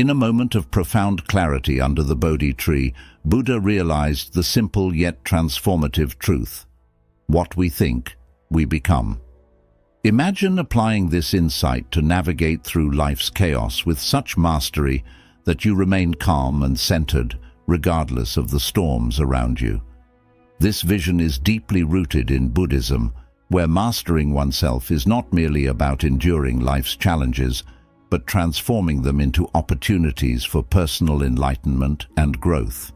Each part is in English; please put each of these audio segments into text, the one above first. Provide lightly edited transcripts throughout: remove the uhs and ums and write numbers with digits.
In a moment of profound clarity under the Bodhi tree, Buddha realized the simple yet transformative truth: what we think, we become. Imagine applying this insight to navigate through life's chaos with such mastery that you remain calm and centered, regardless of the storms around you. This vision is deeply rooted in Buddhism, where mastering oneself is not merely about enduring life's challenges, but transforming them into opportunities for personal enlightenment and growth.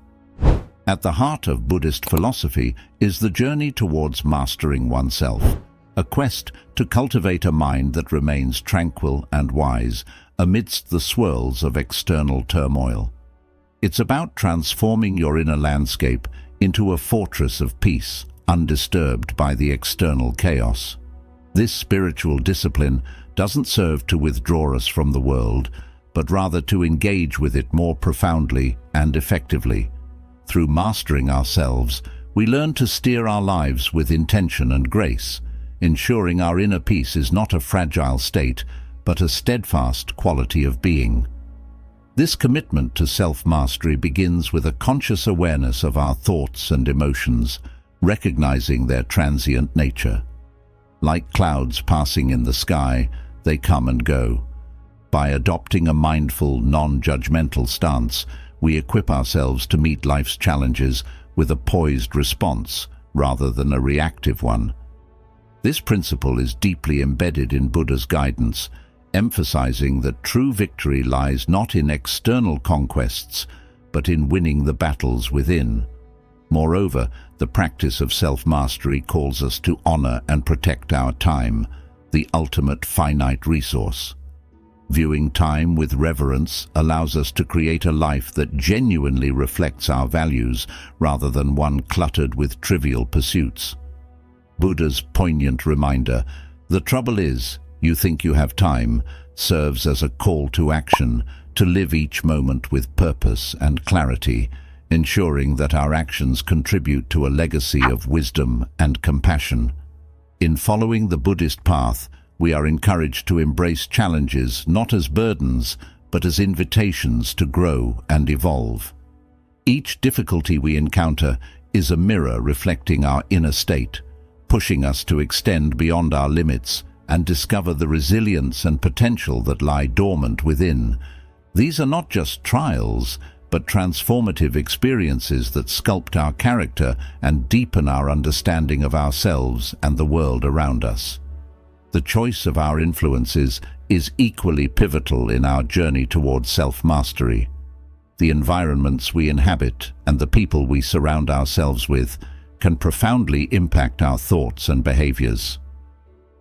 At the heart of Buddhist philosophy is the journey towards mastering oneself, a quest to cultivate a mind that remains tranquil and wise amidst the swirls of external turmoil. It's about transforming your inner landscape into a fortress of peace, undisturbed by the external chaos. This spiritual discipline doesn't serve to withdraw us from the world, but rather to engage with it more profoundly and effectively. Through mastering ourselves, we learn to steer our lives with intention and grace, ensuring our inner peace is not a fragile state, but a steadfast quality of being. This commitment to self-mastery begins with a conscious awareness of our thoughts and emotions, recognizing their transient nature. Like clouds passing in the sky, they come and go. By adopting a mindful, non-judgmental stance, we equip ourselves to meet life's challenges with a poised response rather than a reactive one. This principle is deeply embedded in Buddha's guidance, emphasizing that true victory lies not in external conquests, but in winning the battles within. Moreover, the practice of self-mastery calls us to honor and protect our time, the ultimate finite resource. Viewing time with reverence allows us to create a life that genuinely reflects our values rather than one cluttered with trivial pursuits. Buddha's poignant reminder, "The trouble is, you think you have time," serves as a call to action, to live each moment with purpose and clarity, ensuring that our actions contribute to a legacy of wisdom and compassion. In following the Buddhist path, we are encouraged to embrace challenges not as burdens, but as invitations to grow and evolve. Each difficulty we encounter is a mirror reflecting our inner state, pushing us to extend beyond our limits and discover the resilience and potential that lie dormant within. These are not just trials, but transformative experiences that sculpt our character and deepen our understanding of ourselves and the world around us. The choice of our influences is equally pivotal in our journey towards self-mastery. The environments we inhabit and the people we surround ourselves with can profoundly impact our thoughts and behaviors.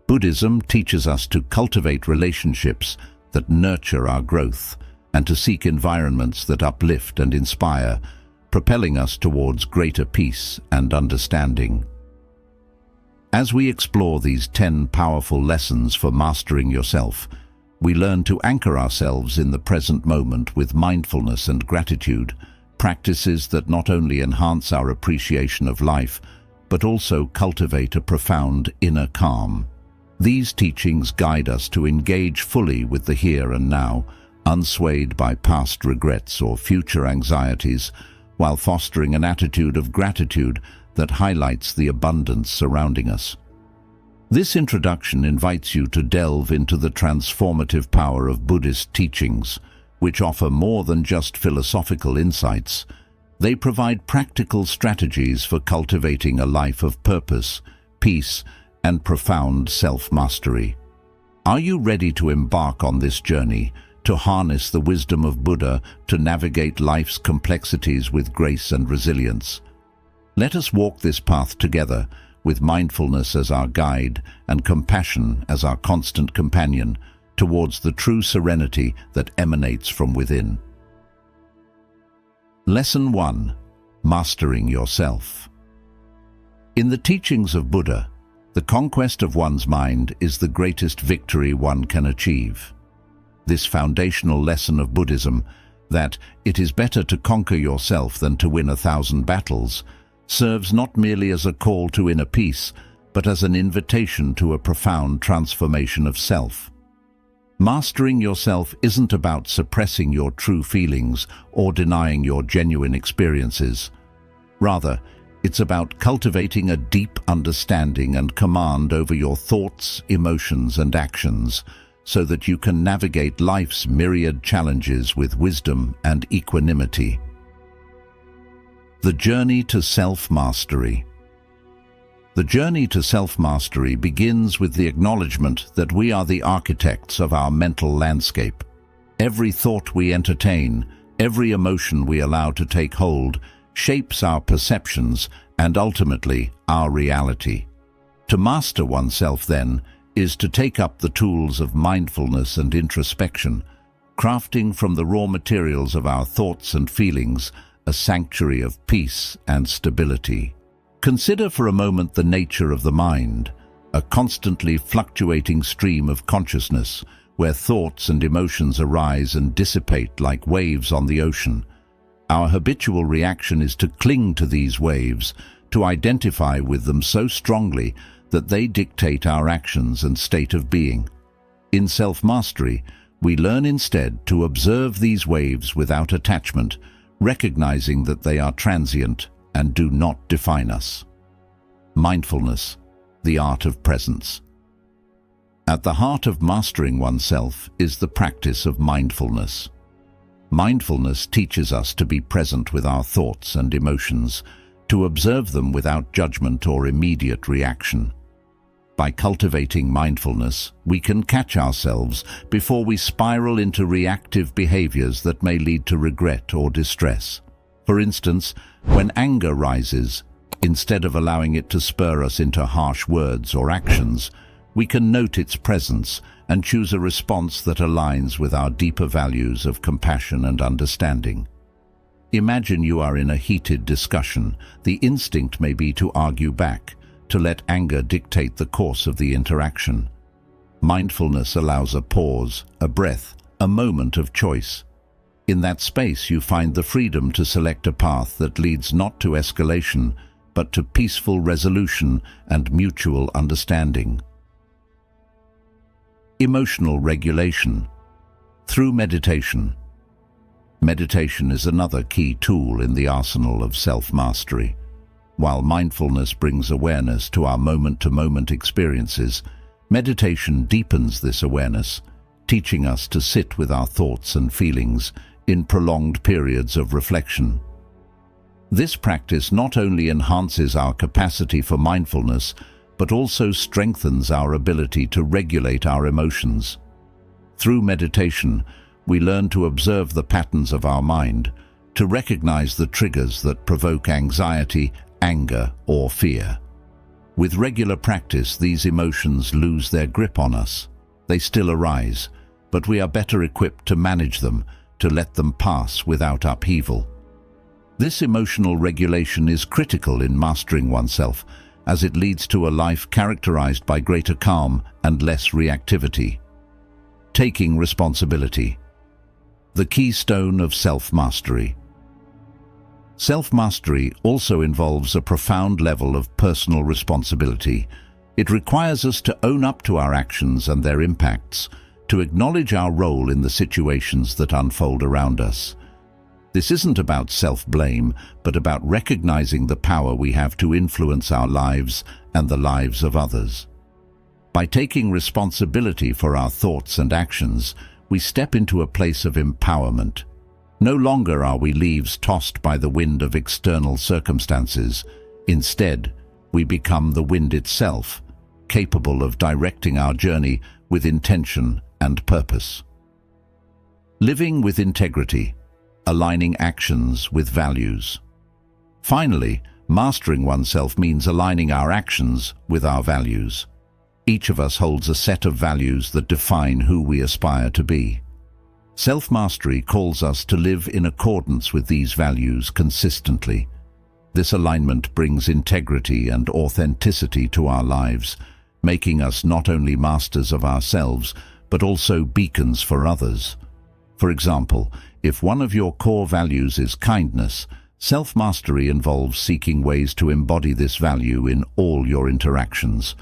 Buddhism teaches us to cultivate relationships that nurture our growth and to seek environments that uplift and inspire, propelling us towards greater peace and understanding. As we explore these 10 powerful lessons for mastering yourself, we learn to anchor ourselves in the present moment with mindfulness and gratitude, practices that not only enhance our appreciation of life, but also cultivate a profound inner calm. These teachings guide us to engage fully with the here and now, unswayed by past regrets or future anxieties, while fostering an attitude of gratitude that highlights the abundance surrounding us. This introduction invites you to delve into the transformative power of Buddhist teachings, which offer more than just philosophical insights. They provide practical strategies for cultivating a life of purpose, peace, and profound self-mastery. Are you ready to embark on this journey, to harness the wisdom of Buddha to navigate life's complexities with grace and resilience? Let us walk this path together, with mindfulness as our guide and compassion as our constant companion, towards the true serenity that emanates from within. Lesson 1. Mastering Yourself. In the teachings of Buddha, the conquest of one's mind is the greatest victory one can achieve. This foundational lesson of Buddhism, that it is better to conquer yourself than to win 1,000 battles, serves not merely as a call to inner peace, but as an invitation to a profound transformation of self. Mastering yourself isn't about suppressing your true feelings or denying your genuine experiences. Rather, it's about cultivating a deep understanding and command over your thoughts, emotions, and actions, so that you can navigate life's myriad challenges with wisdom and equanimity. The journey to self-mastery. The journey to self-mastery begins with the acknowledgement that we are the architects of our mental landscape. Every thought we entertain, every emotion we allow to take hold, shapes our perceptions and ultimately our reality. To master oneself, then, is to take up the tools of mindfulness and introspection, crafting from the raw materials of our thoughts and feelings a sanctuary of peace and stability. Consider for a moment the nature of the mind, a constantly fluctuating stream of consciousness where thoughts and emotions arise and dissipate like waves on the ocean. Our habitual reaction is to cling to these waves, to identify with them so strongly that they dictate our actions and state of being. In self-mastery, we learn instead to observe these waves without attachment, recognizing that they are transient and do not define us. Mindfulness, the art of presence. At the heart of mastering oneself is the practice of mindfulness. Mindfulness teaches us to be present with our thoughts and emotions, to observe them without judgment or immediate reaction. By cultivating mindfulness, we can catch ourselves before we spiral into reactive behaviors that may lead to regret or distress. For instance, when anger rises, instead of allowing it to spur us into harsh words or actions, we can note its presence and choose a response that aligns with our deeper values of compassion and understanding. Imagine you are in a heated discussion. The instinct may be to argue back, to let anger dictate the course of the interaction. Mindfulness allows a pause, a breath, a moment of choice. In that space, you find the freedom to select a path that leads not to escalation, but to peaceful resolution and mutual understanding. Emotional regulation. Through meditation. Meditation is another key tool in the arsenal of self-mastery. While mindfulness brings awareness to our moment-to-moment experiences, meditation deepens this awareness, teaching us to sit with our thoughts and feelings in prolonged periods of reflection. This practice not only enhances our capacity for mindfulness, but also strengthens our ability to regulate our emotions. Through meditation, we learn to observe the patterns of our mind, to recognize the triggers that provoke anxiety, anger, or fear. With regular practice, these emotions lose their grip on us. They still arise, but we are better equipped to manage them, to let them pass without upheaval. This emotional regulation is critical in mastering oneself, as it leads to a life characterized by greater calm and less reactivity. Taking responsibility. The keystone of self-mastery. Self-mastery also involves a profound level of personal responsibility. It requires us to own up to our actions and their impacts, to acknowledge our role in the situations that unfold around us. This isn't about self-blame, but about recognizing the power we have to influence our lives and the lives of others. By taking responsibility for our thoughts and actions, we step into a place of empowerment. No longer are we leaves tossed by the wind of external circumstances. Instead, we become the wind itself, capable of directing our journey with intention and purpose. Living with integrity. Aligning actions with values. Finally, mastering oneself means aligning our actions with our values. Each of us holds a set of values that define who we aspire to be. Self-mastery calls us to live in accordance with these values consistently. This alignment brings integrity and authenticity to our lives, making us not only masters of ourselves, but also beacons for others. For example, if one of your core values is kindness, self-mastery involves seeking ways to embody this value in all your interactions.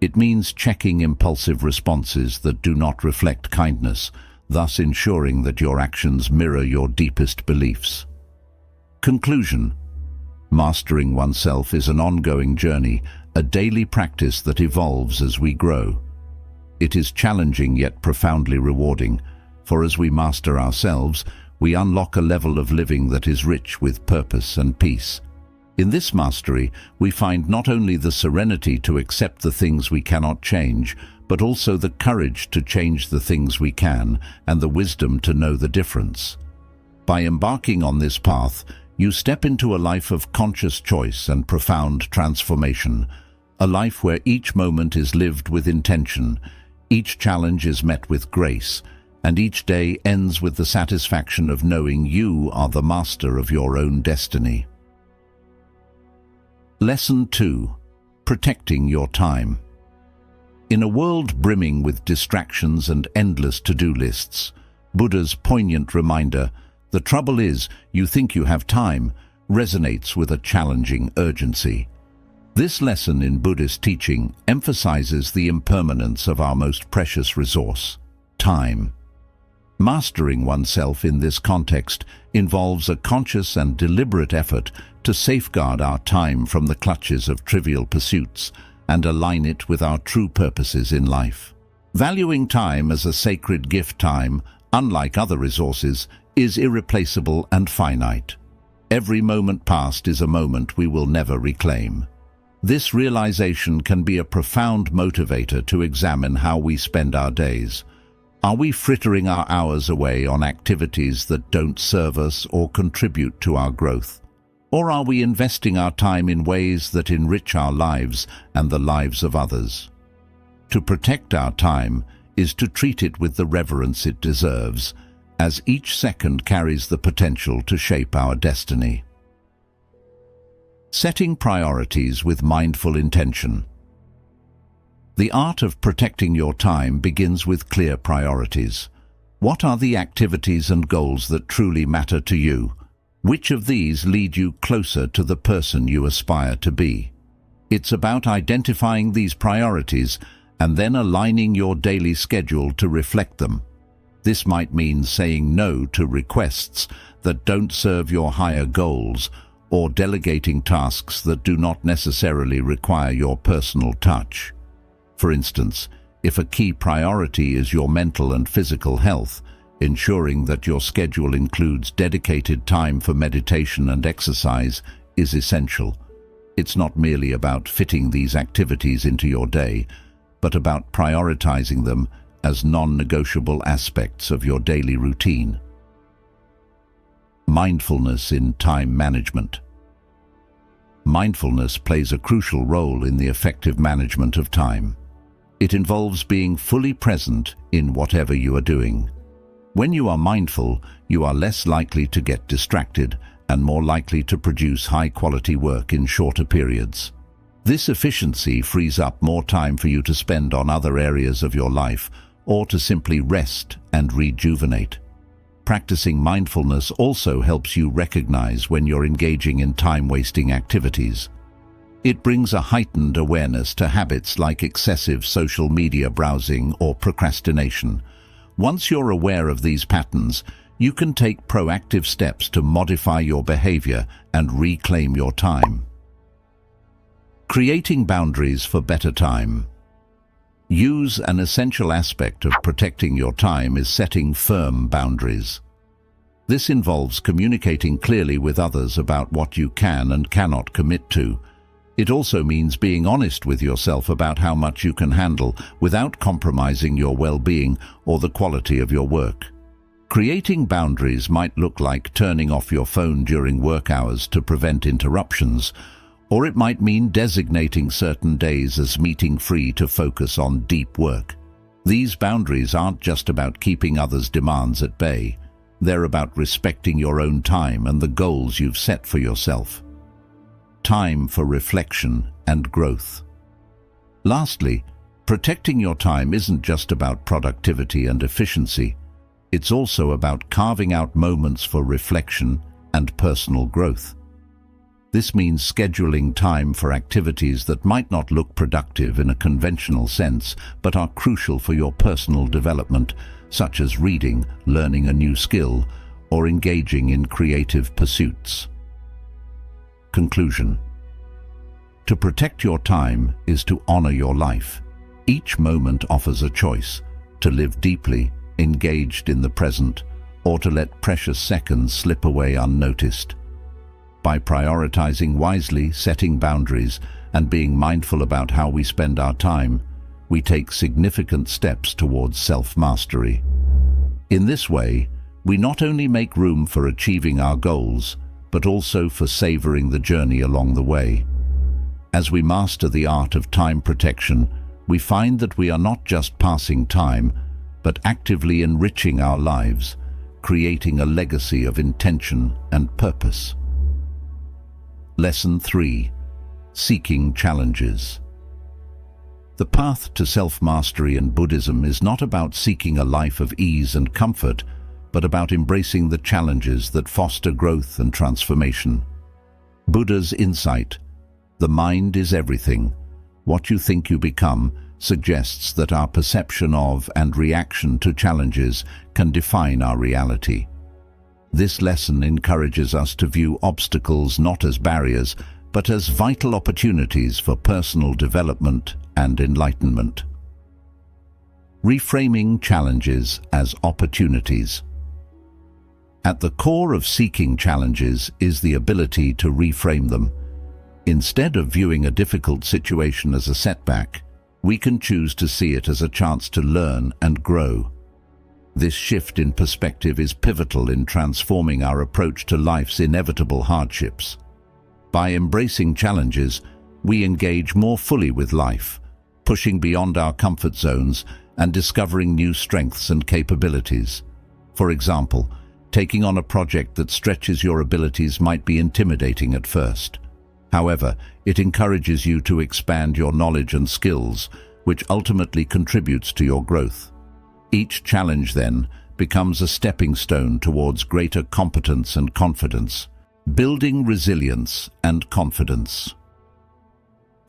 It means checking impulsive responses that do not reflect kindness, thus ensuring that your actions mirror your deepest beliefs. Conclusion: mastering oneself is an ongoing journey, a daily practice that evolves as we grow. It is challenging yet profoundly rewarding, for as we master ourselves, we unlock a level of living that is rich with purpose and peace. In this mastery, we find not only the serenity to accept the things we cannot change, but also the courage to change the things we can, and the wisdom to know the difference. By embarking on this path, you step into a life of conscious choice and profound transformation, a life where each moment is lived with intention, each challenge is met with grace, and each day ends with the satisfaction of knowing you are the master of your own destiny. Lesson 2. Protecting your time. In a world brimming with distractions and endless to-do lists, Buddha's poignant reminder, "The trouble is, you think you have time," resonates with a challenging urgency. This lesson in Buddhist teaching emphasizes the impermanence of our most precious resource, time. Mastering oneself in this context involves a conscious and deliberate effort to safeguard our time from the clutches of trivial pursuits and align it with our true purposes in life. Valuing time as a sacred gift, time, unlike other resources, is irreplaceable and finite. Every moment passed is a moment we will never reclaim. This realization can be a profound motivator to examine how we spend our days. Are we frittering our hours away on activities that don't serve us or contribute to our growth? Or are we investing our time in ways that enrich our lives and the lives of others? To protect our time is to treat it with the reverence it deserves, as each second carries the potential to shape our destiny. Setting priorities with mindful intention. The art of protecting your time begins with clear priorities. What are the activities and goals that truly matter to you? Which of these lead you closer to the person you aspire to be? It's about identifying these priorities and then aligning your daily schedule to reflect them. This might mean saying no to requests that don't serve your higher goals, or delegating tasks that do not necessarily require your personal touch. For instance, if a key priority is your mental and physical health, ensuring that your schedule includes dedicated time for meditation and exercise is essential. It's not merely about fitting these activities into your day, but about prioritizing them as non-negotiable aspects of your daily routine. Mindfulness in time management. Mindfulness plays a crucial role in the effective management of time. It involves being fully present in whatever you are doing. When you are mindful, you are less likely to get distracted and more likely to produce high-quality work in shorter periods. This efficiency frees up more time for you to spend on other areas of your life or to simply rest and rejuvenate. Practicing mindfulness also helps you recognize when you're engaging in time-wasting activities. It brings a heightened awareness to habits like excessive social media browsing or procrastination. Once you're aware of these patterns, you can take proactive steps to modify your behavior and reclaim your time. Creating boundaries for better time. An essential aspect of protecting your time is setting firm boundaries. This involves communicating clearly with others about what you can and cannot commit to. It also means being honest with yourself about how much you can handle without compromising your well-being or the quality of your work. Creating boundaries might look like turning off your phone during work hours to prevent interruptions, or it might mean designating certain days as meeting-free to focus on deep work. These boundaries aren't just about keeping others' demands at bay. They're about respecting your own time and the goals you've set for yourself. Time for reflection and growth. Lastly, protecting your time isn't just about productivity and efficiency. It's also about carving out moments for reflection and personal growth. This means scheduling time for activities that might not look productive in a conventional sense, but are crucial for your personal development, such as reading, learning a new skill, or engaging in creative pursuits. Conclusion. To protect your time is to honor your life. Each moment offers a choice: to live deeply, engaged in the present, or to let precious seconds slip away unnoticed. By prioritizing wisely, setting boundaries, and being mindful about how we spend our time, we take significant steps towards self-mastery. In this way, we not only make room for achieving our goals, but also for savoring the journey along the way. As we master the art of time protection, we find that we are not just passing time, but actively enriching our lives, creating a legacy of intention and purpose. Lesson 3. Seeking challenges. The path to self-mastery in Buddhism is not about seeking a life of ease and comfort, but about embracing the challenges that foster growth and transformation. Buddha's insight, "The mind is everything. What you think you become," suggests that our perception of and reaction to challenges can define our reality. This lesson encourages us to view obstacles not as barriers, but as vital opportunities for personal development and enlightenment. Reframing challenges as opportunities. At the core of seeking challenges is the ability to reframe them. Instead of viewing a difficult situation as a setback, we can choose to see it as a chance to learn and grow. This shift in perspective is pivotal in transforming our approach to life's inevitable hardships. By embracing challenges, we engage more fully with life, pushing beyond our comfort zones and discovering new strengths and capabilities. For example, taking on a project that stretches your abilities might be intimidating at first. However, it encourages you to expand your knowledge and skills, which ultimately contributes to your growth. Each challenge, then, becomes a stepping stone towards greater competence and confidence, building resilience and confidence.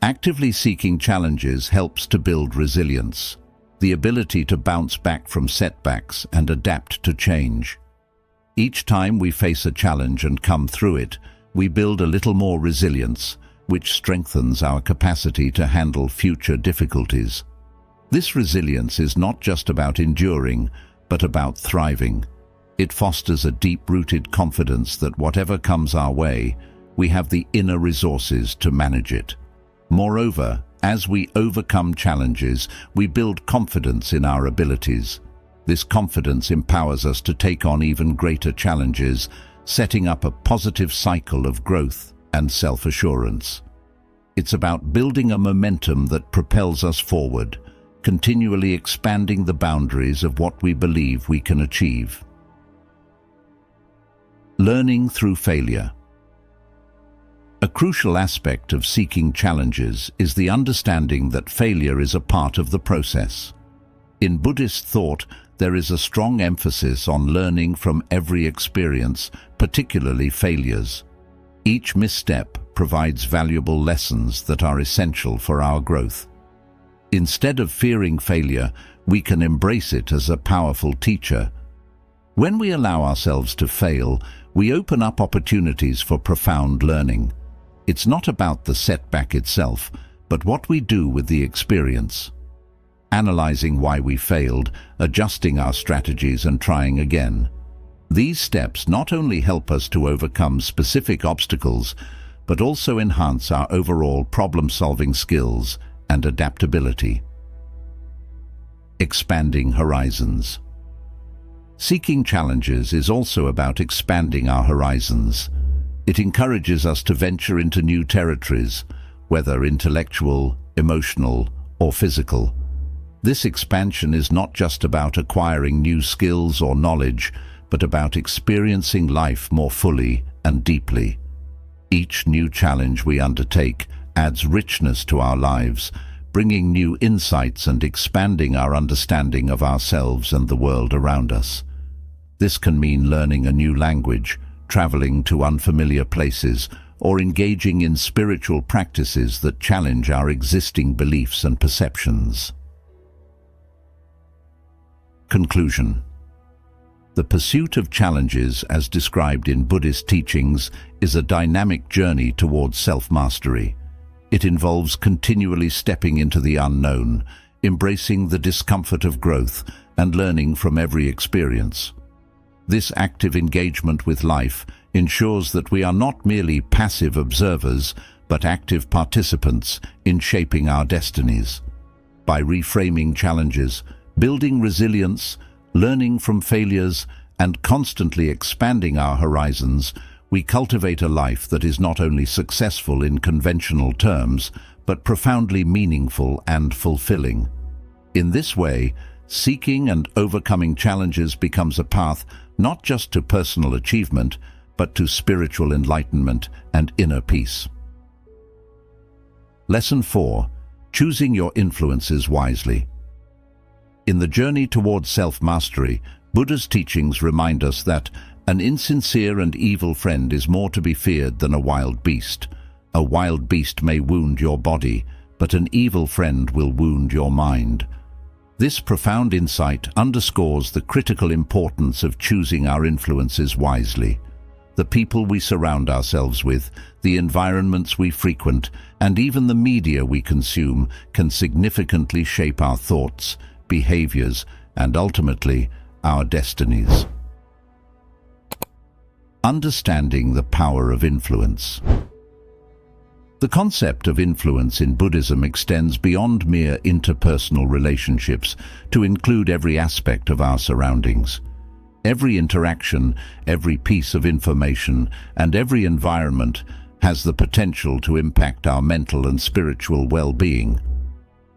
Actively seeking challenges helps to build resilience, the ability to bounce back from setbacks and adapt to change. Each time we face a challenge and come through it, we build a little more resilience, which strengthens our capacity to handle future difficulties. This resilience is not just about enduring, but about thriving. It fosters a deep-rooted confidence that whatever comes our way, we have the inner resources to manage it. Moreover, as we overcome challenges, we build confidence in our abilities. This confidence empowers us to take on even greater challenges, setting up a positive cycle of growth and self-assurance. It's about building a momentum that propels us forward, continually expanding the boundaries of what we believe we can achieve. Learning through failure. A crucial aspect of seeking challenges is the understanding that failure is a part of the process. In Buddhist thought, there is a strong emphasis on learning from every experience, particularly failures. Each misstep provides valuable lessons that are essential for our growth. Instead of fearing failure, we can embrace it as a powerful teacher. When we allow ourselves to fail, we open up opportunities for profound learning. It's not about the setback itself, but what we do with the experience. Analyzing why we failed, adjusting our strategies and trying again. These steps not only help us to overcome specific obstacles, but also enhance our overall problem-solving skills and adaptability. Expanding horizons. Seeking challenges is also about expanding our horizons. It encourages us to venture into new territories, whether intellectual, emotional, or physical. This expansion is not just about acquiring new skills or knowledge, but about experiencing life more fully and deeply. Each new challenge we undertake adds richness to our lives, bringing new insights and expanding our understanding of ourselves and the world around us. This can mean learning a new language, traveling to unfamiliar places, or engaging in spiritual practices that challenge our existing beliefs and perceptions. Conclusion. The pursuit of challenges, as described in Buddhist teachings, is a dynamic journey towards self-mastery. It involves continually stepping into the unknown, embracing the discomfort of growth, and learning from every experience. This active engagement with life ensures that we are not merely passive observers, but active participants in shaping our destinies. By reframing challenges, building resilience, learning from failures, and constantly expanding our horizons, we cultivate a life that is not only successful in conventional terms, but profoundly meaningful and fulfilling. In this way, seeking and overcoming challenges becomes a path not just to personal achievement, but to spiritual enlightenment and inner peace. Lesson 4. Choosing your influences wisely. In the journey towards self-mastery, Buddha's teachings remind us that an insincere and evil friend is more to be feared than a wild beast. A wild beast may wound your body, but an evil friend will wound your mind. This profound insight underscores the critical importance of choosing our influences wisely. The people we surround ourselves with, the environments we frequent, and even the media we consume can significantly shape our thoughts, behaviors, and ultimately, our destinies. Understanding the power of influence. The concept of influence in Buddhism extends beyond mere interpersonal relationships to include every aspect of our surroundings. Every interaction, every piece of information, and every environment has the potential to impact our mental and spiritual well-being.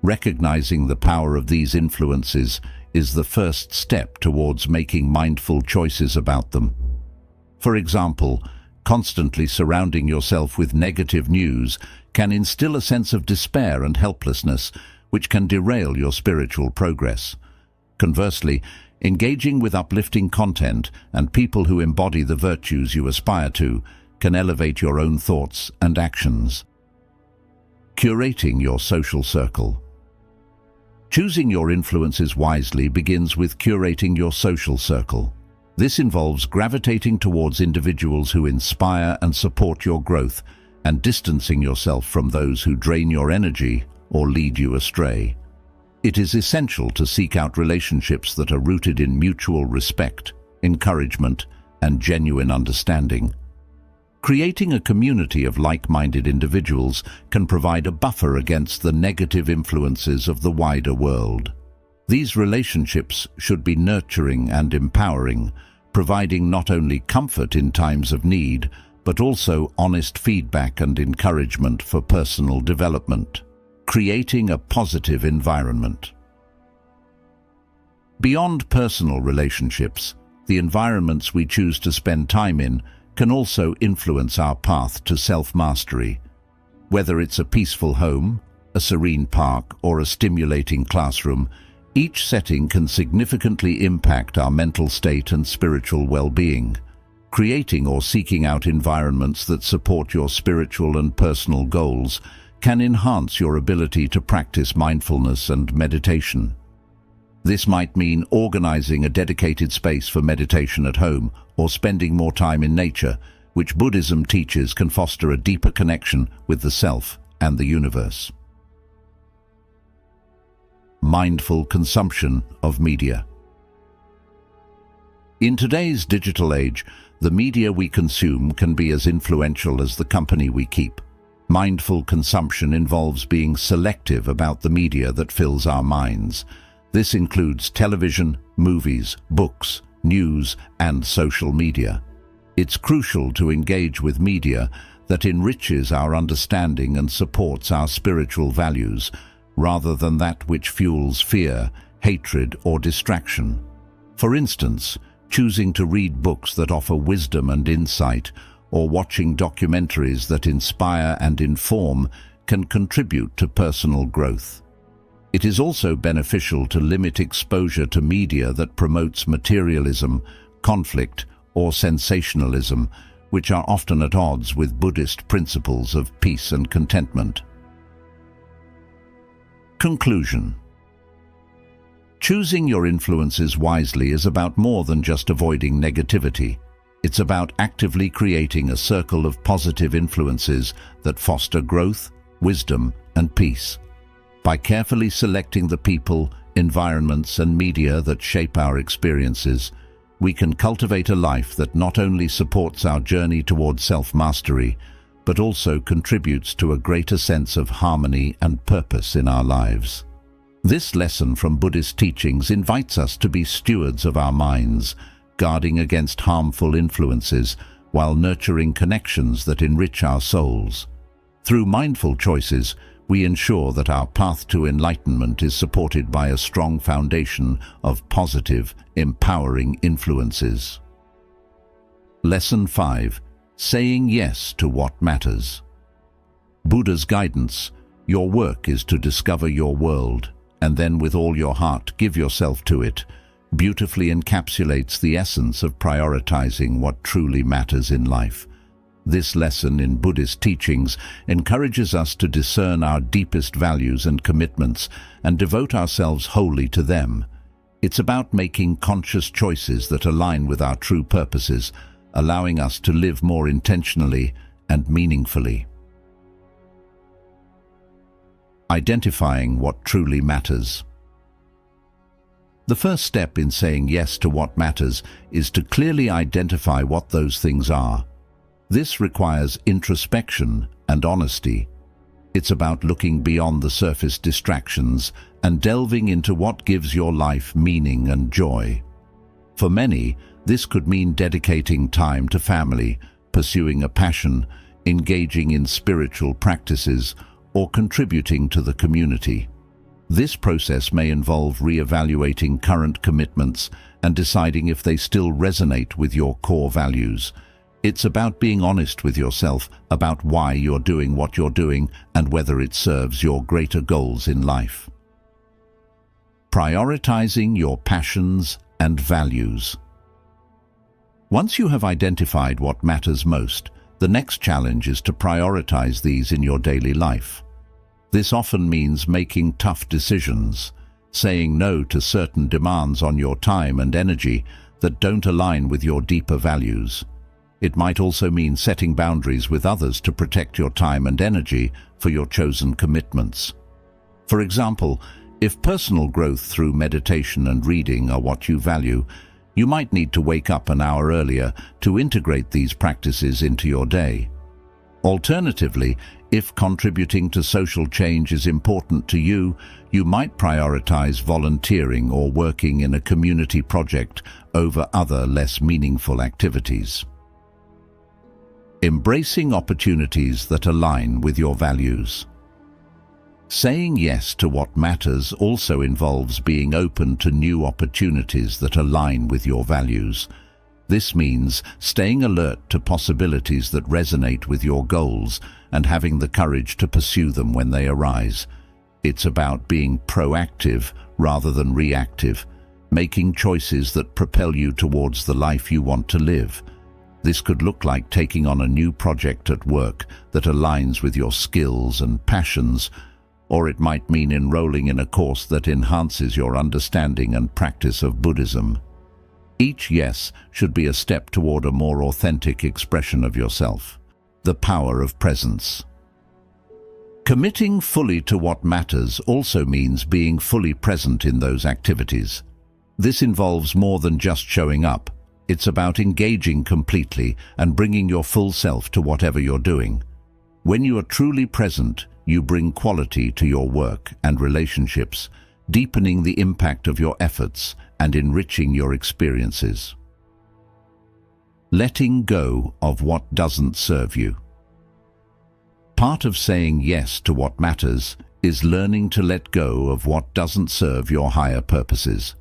Recognizing the power of these influences is the first step towards making mindful choices about them. For example, constantly surrounding yourself with negative news can instill a sense of despair and helplessness, which can derail your spiritual progress. Conversely, engaging with uplifting content and people who embody the virtues you aspire to can elevate your own thoughts and actions. Curating your social circle. Choosing your influences wisely begins with curating your social circle. This involves gravitating towards individuals who inspire and support your growth, and distancing yourself from those who drain your energy or lead you astray. It is essential to seek out relationships that are rooted in mutual respect, encouragement, and genuine understanding. Creating a community of like-minded individuals can provide a buffer against the negative influences of the wider world. These relationships should be nurturing and empowering, providing not only comfort in times of need, but also honest feedback and encouragement for personal development. Creating a positive environment. Beyond personal relationships, the environments we choose to spend time in can also influence our path to self-mastery. Whether it's a peaceful home, a serene park, or a stimulating classroom, each setting can significantly impact our mental state and spiritual well-being. Creating or seeking out environments that support your spiritual and personal goals can enhance your ability to practice mindfulness and meditation. This might mean organizing a dedicated space for meditation at home or spending more time in nature, which Buddhism teaches can foster a deeper connection with the self and the universe. Mindful consumption of media. In today's digital age, the media we consume can be as influential as the company we keep. Mindful consumption involves being selective about the media that fills our minds. This includes television, movies, books, news, and social media. It's crucial to engage with media that enriches our understanding and supports our spiritual values, rather than that which fuels fear, hatred, or distraction. For instance, choosing to read books that offer wisdom and insight, or watching documentaries that inspire and inform can contribute to personal growth. It is also beneficial to limit exposure to media that promotes materialism, conflict, or sensationalism, which are often at odds with Buddhist principles of peace and contentment. Conclusion. Choosing your influences wisely is about more than just avoiding negativity. It's about actively creating a circle of positive influences that foster growth, wisdom, and peace. By carefully selecting the people, environments, and media that shape our experiences, we can cultivate a life that not only supports our journey towards self-mastery, but also contributes to a greater sense of harmony and purpose in our lives. This lesson from Buddhist teachings invites us to be stewards of our minds, guarding against harmful influences while nurturing connections that enrich our souls. Through mindful choices, we ensure that our path to enlightenment is supported by a strong foundation of positive, empowering influences. Lesson 5. Saying yes to what matters. Buddha's guidance: your work is to discover your world, and then with all your heart give yourself to it, beautifully encapsulates the essence of prioritizing what truly matters in life. This lesson in Buddhist teachings encourages us to discern our deepest values and commitments and devote ourselves wholly to them. It's about making conscious choices that align with our true purposes, allowing us to live more intentionally and meaningfully. Identifying what truly matters. The first step in saying yes to what matters is to clearly identify what those things are. This requires introspection and honesty. It's about looking beyond the surface distractions and delving into what gives your life meaning and joy. For many, this could mean dedicating time to family, pursuing a passion, engaging in spiritual practices, or contributing to the community. This process may involve re-evaluating current commitments and deciding if they still resonate with your core values. It's about being honest with yourself about why you're doing what you're doing and whether it serves your greater goals in life. Prioritizing your passions and values. Once you have identified what matters most, the next challenge is to prioritize these in your daily life. This often means making tough decisions, saying no to certain demands on your time and energy that don't align with your deeper values. It might also mean setting boundaries with others to protect your time and energy for your chosen commitments. For example, if personal growth through meditation and reading are what you value, you might need to wake up an hour earlier to integrate these practices into your day. Alternatively, if contributing to social change is important to you, you might prioritize volunteering or working in a community project over other less meaningful activities. Embracing opportunities that align with your values. Saying yes to what matters also involves being open to new opportunities that align with your values. This means staying alert to possibilities that resonate with your goals and having the courage to pursue them when they arise. It's about being proactive rather than reactive, making choices that propel you towards the life you want to live. This could look like taking on a new project at work that aligns with your skills and passions, or it might mean enrolling in a course that enhances your understanding and practice of Buddhism. Each yes should be a step toward a more authentic expression of yourself. The power of presence. Committing fully to what matters also means being fully present in those activities. This involves more than just showing up. It's about engaging completely and bringing your full self to whatever you're doing. When you are truly present, you bring quality to your work and relationships, deepening the impact of your efforts and enriching your experiences. Letting go of what doesn't serve you. Part of saying yes to what matters is learning to let go of what doesn't serve your higher purposes.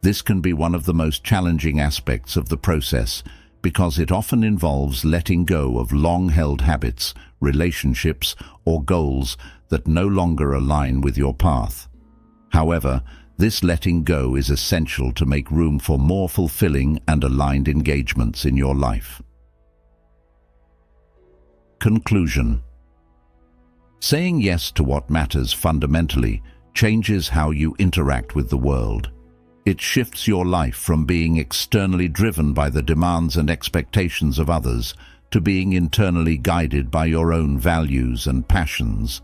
This can be one of the most challenging aspects of the process because it often involves letting go of long-held habits, relationships, or goals that no longer align with your path. However, this letting go is essential to make room for more fulfilling and aligned engagements in your life. Conclusion. Saying yes to what matters fundamentally changes how you interact with the world. It shifts your life from being externally driven by the demands and expectations of others to being internally guided by your own values and passions.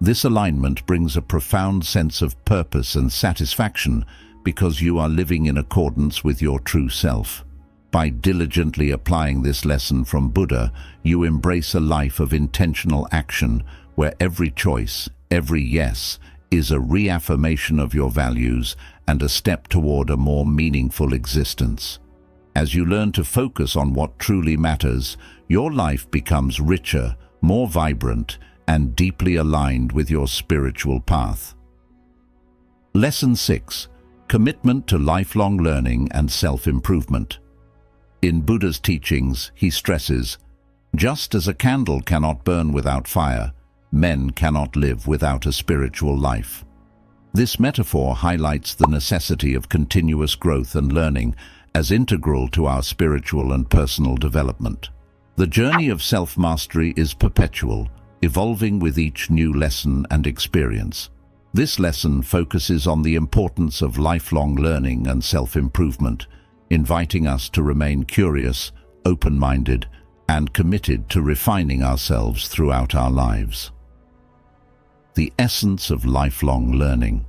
This alignment brings a profound sense of purpose and satisfaction because you are living in accordance with your true self. By diligently applying this lesson from Buddha, you embrace a life of intentional action where every choice, every yes, is a reaffirmation of your values and a step toward a more meaningful existence. As you learn to focus on what truly matters, your life becomes richer, more vibrant, and deeply aligned with your spiritual path. Lesson 6. Commitment to lifelong learning and self-improvement. In Buddha's teachings, he stresses, just as a candle cannot burn without fire, men cannot live without a spiritual life. This metaphor highlights the necessity of continuous growth and learning as integral to our spiritual and personal development. The journey of self-mastery is perpetual, evolving with each new lesson and experience. This lesson focuses on the importance of lifelong learning and self-improvement, inviting us to remain curious, open-minded, and committed to refining ourselves throughout our lives. The essence of lifelong learning.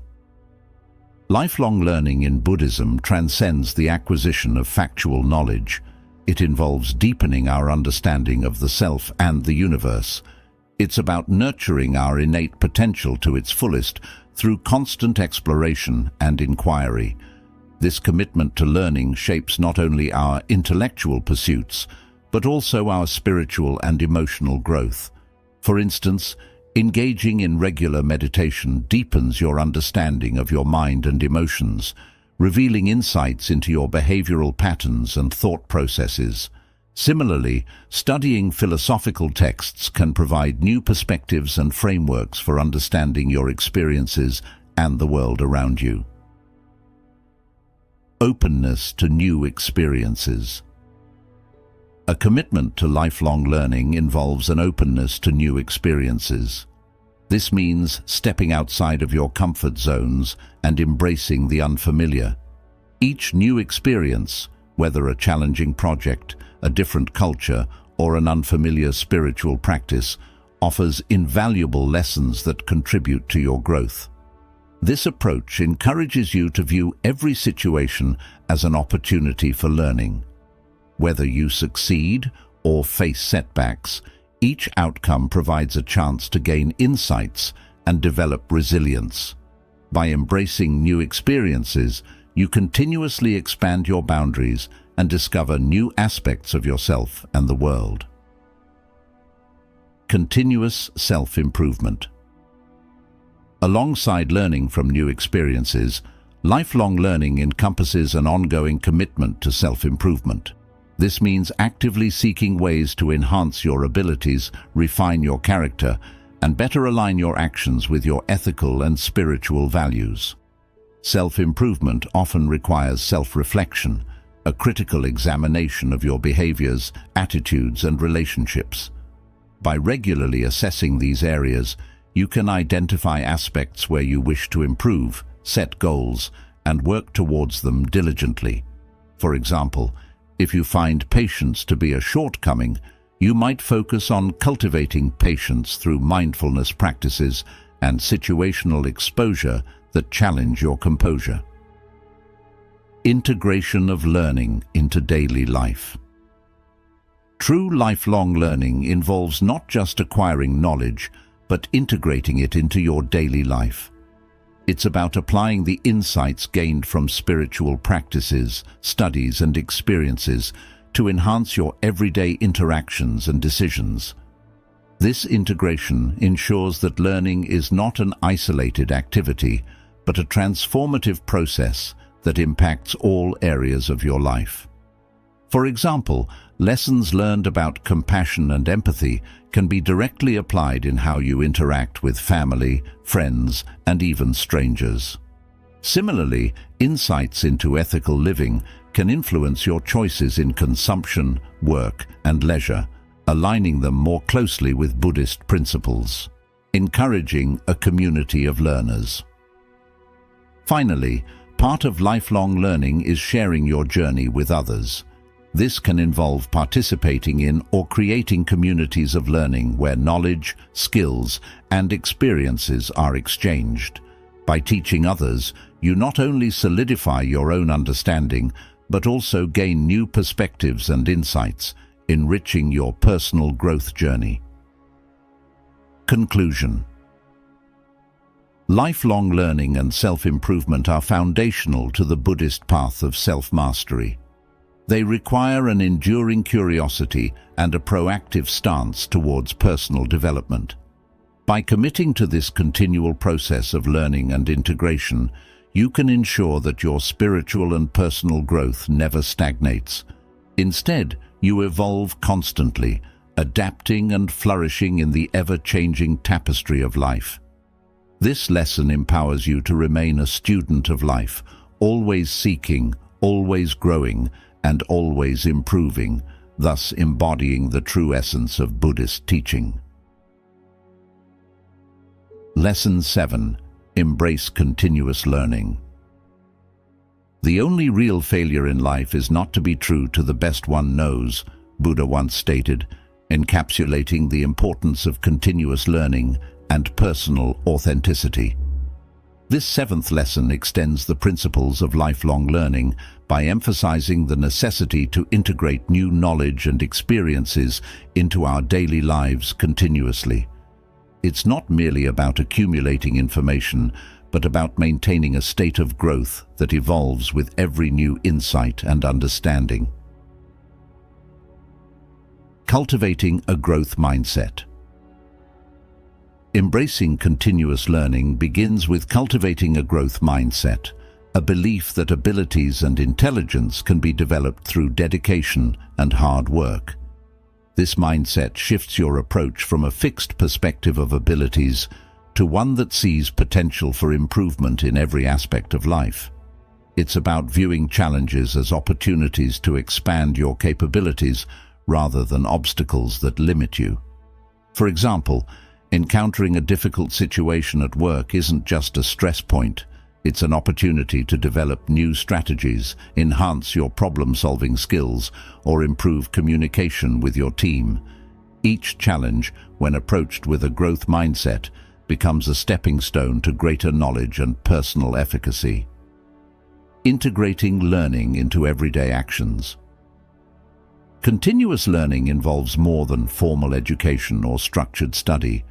Lifelong learning in Buddhism transcends the acquisition of factual knowledge. It involves deepening our understanding of the self and the universe. It's about nurturing our innate potential to its fullest through constant exploration and inquiry. This commitment to learning shapes not only our intellectual pursuits, but also our spiritual and emotional growth. For instance, engaging in regular meditation deepens your understanding of your mind and emotions, revealing insights into your behavioral patterns and thought processes. Similarly, studying philosophical texts can provide new perspectives and frameworks for understanding your experiences and the world around you. Openness to new experiences. A commitment to lifelong learning involves an openness to new experiences. This means stepping outside of your comfort zones and embracing the unfamiliar. Each new experience, whether a challenging project, a different culture, or an unfamiliar spiritual practice, offers invaluable lessons that contribute to your growth. This approach encourages you to view every situation as an opportunity for learning. Whether you succeed or face setbacks, each outcome provides a chance to gain insights and develop resilience. By embracing new experiences, you continuously expand your boundaries and discover new aspects of yourself and the world. Continuous self-improvement. Alongside learning from new experiences, lifelong learning encompasses an ongoing commitment to self-improvement. This means actively seeking ways to enhance your abilities, refine your character, and better align your actions with your ethical and spiritual values. Self-improvement often requires self-reflection, a critical examination of your behaviors, attitudes, and relationships. By regularly assessing these areas, you can identify aspects where you wish to improve, set goals, and work towards them diligently. For example, if you find patience to be a shortcoming, you might focus on cultivating patience through mindfulness practices and situational exposure that challenge your composure. Integration of learning into daily life. True lifelong learning involves not just acquiring knowledge, but integrating it into your daily life. It's about applying the insights gained from spiritual practices, studies, and experiences to enhance your everyday interactions and decisions. This integration ensures that learning is not an isolated activity, but a transformative process that impacts all areas of your life. For example, lessons learned about compassion and empathy can be directly applied in how you interact with family, friends, and even strangers. Similarly, insights into ethical living can influence your choices in consumption, work, and leisure, aligning them more closely with Buddhist principles, encouraging a community of learners. Finally, part of lifelong learning is sharing your journey with others. This can involve participating in or creating communities of learning where knowledge, skills, and experiences are exchanged. By teaching others, you not only solidify your own understanding, but also gain new perspectives and insights, enriching your personal growth journey. Conclusion. Lifelong learning and self-improvement are foundational to the Buddhist path of self-mastery. They require an enduring curiosity and a proactive stance towards personal development. By committing to this continual process of learning and integration, you can ensure that your spiritual and personal growth never stagnates. Instead, you evolve constantly, adapting and flourishing in the ever-changing tapestry of life. This lesson empowers you to remain a student of life, always seeking, always growing, and always improving, thus embodying the true essence of Buddhist teaching. Lesson 7. Embrace continuous learning. The only real failure in life is not to be true to the best one knows, Buddha once stated, encapsulating the importance of continuous learning and personal authenticity. This seventh lesson extends the principles of lifelong learning by emphasizing the necessity to integrate new knowledge and experiences into our daily lives continuously. It's not merely about accumulating information, but about maintaining a state of growth that evolves with every new insight and understanding. Cultivating a growth mindset. Embracing continuous learning begins with cultivating a growth mindset, a belief that abilities and intelligence can be developed through dedication and hard work. This mindset shifts your approach from a fixed perspective of abilities to one that sees potential for improvement in every aspect of life. It's about viewing challenges as opportunities to expand your capabilities rather than obstacles that limit you. For example, encountering a difficult situation at work isn't just a stress point. It's an opportunity to develop new strategies, enhance your problem-solving skills, or improve communication with your team. Each challenge, when approached with a growth mindset, becomes a stepping stone to greater knowledge and personal efficacy. Integrating learning into everyday actions. Continuous learning involves more than formal education or structured study.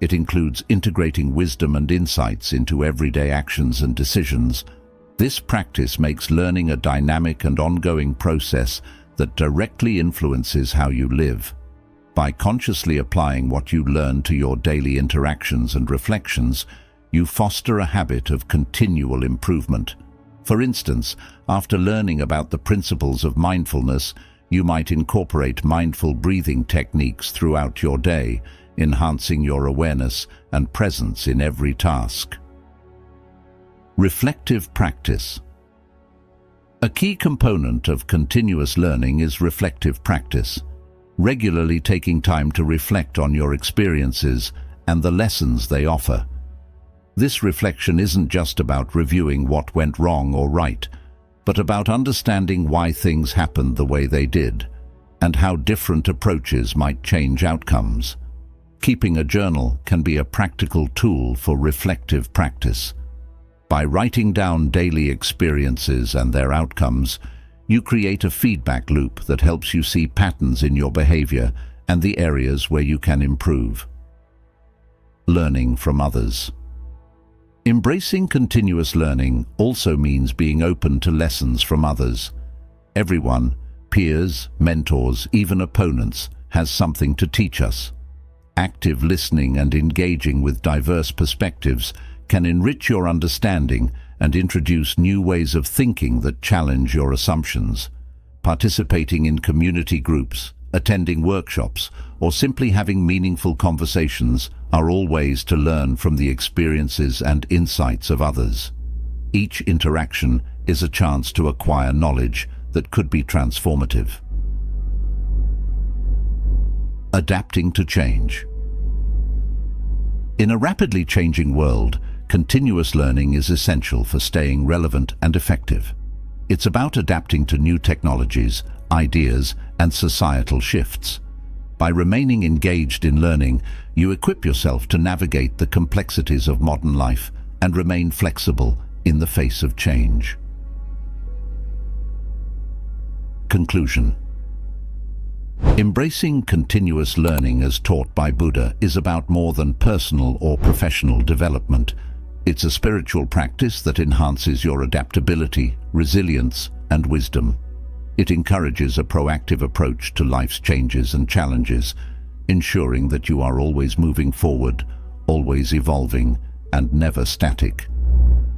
It includes integrating wisdom and insights into everyday actions and decisions. This practice makes learning a dynamic and ongoing process that directly influences how you live. By consciously applying what you learn to your daily interactions and reflections, you foster a habit of continual improvement. For instance, after learning about the principles of mindfulness, you might incorporate mindful breathing techniques throughout your day, enhancing your awareness and presence in every task. Reflective practice. A key component of continuous learning is reflective practice, regularly taking time to reflect on your experiences and the lessons they offer. This reflection isn't just about reviewing what went wrong or right, but about understanding why things happened the way they did, and how different approaches might change outcomes. Keeping a journal can be a practical tool for reflective practice. By writing down daily experiences and their outcomes, you create a feedback loop that helps you see patterns in your behavior and the areas where you can improve. Learning from others. Embracing continuous learning also means being open to lessons from others. Everyone, peers, mentors, even opponents, has something to teach us. Active listening and engaging with diverse perspectives can enrich your understanding and introduce new ways of thinking that challenge your assumptions. Participating in community groups, attending workshops, or simply having meaningful conversations are all ways to learn from the experiences and insights of others. Each interaction is a chance to acquire knowledge that could be transformative. Adapting to change. In a rapidly changing world, continuous learning is essential for staying relevant and effective. It's about adapting to new technologies, ideas, and societal shifts. By remaining engaged in learning, you equip yourself to navigate the complexities of modern life and remain flexible in the face of change. Conclusion. Embracing continuous learning as taught by Buddha is about more than personal or professional development. It's a spiritual practice that enhances your adaptability, resilience, and wisdom. It encourages a proactive approach to life's changes and challenges, ensuring that you are always moving forward, always evolving, and never static.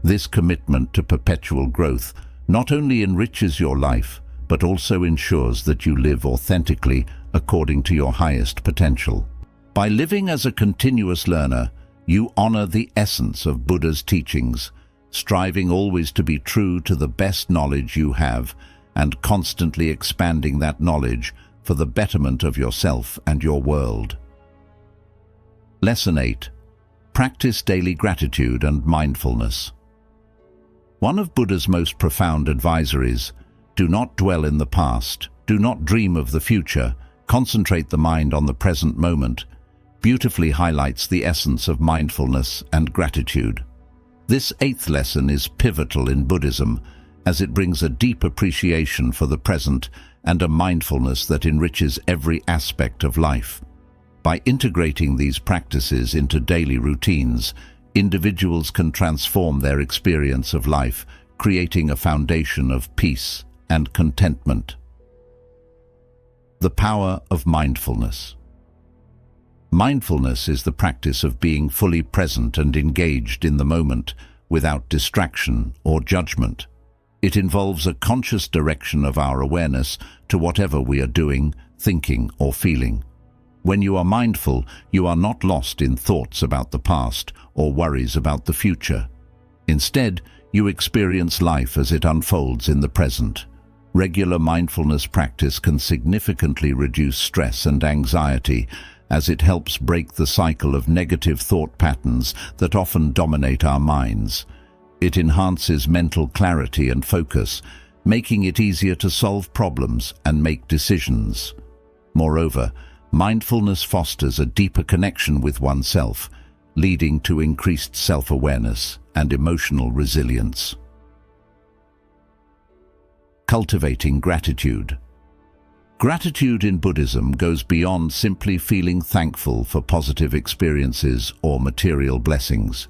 This commitment to perpetual growth not only enriches your life, but also ensures that you live authentically according to your highest potential. By living as a continuous learner, you honor the essence of Buddha's teachings, striving always to be true to the best knowledge you have and constantly expanding that knowledge for the betterment of yourself and your world. Lesson 8. Practice daily gratitude and mindfulness. One of Buddha's most profound advisories: do not dwell in the past, do not dream of the future, concentrate the mind on the present moment, beautifully highlights the essence of mindfulness and gratitude. This 8th lesson is pivotal in Buddhism, as it brings a deep appreciation for the present and a mindfulness that enriches every aspect of life. By integrating these practices into daily routines, individuals can transform their experience of life, creating a foundation of peace and contentment. The power of mindfulness. Mindfulness is the practice of being fully present and engaged in the moment, without distraction or judgment. It involves a conscious direction of our awareness to whatever we are doing, thinking, or feeling. When you are mindful, you are not lost in thoughts about the past or worries about the future. Instead, you experience life as it unfolds in the present. Regular mindfulness practice can significantly reduce stress and anxiety, as it helps break the cycle of negative thought patterns that often dominate our minds. It enhances mental clarity and focus, making it easier to solve problems and make decisions. Moreover, mindfulness fosters a deeper connection with oneself, leading to increased self-awareness and emotional resilience. Cultivating gratitude. Gratitude in Buddhism goes beyond simply feeling thankful for positive experiences or material blessings.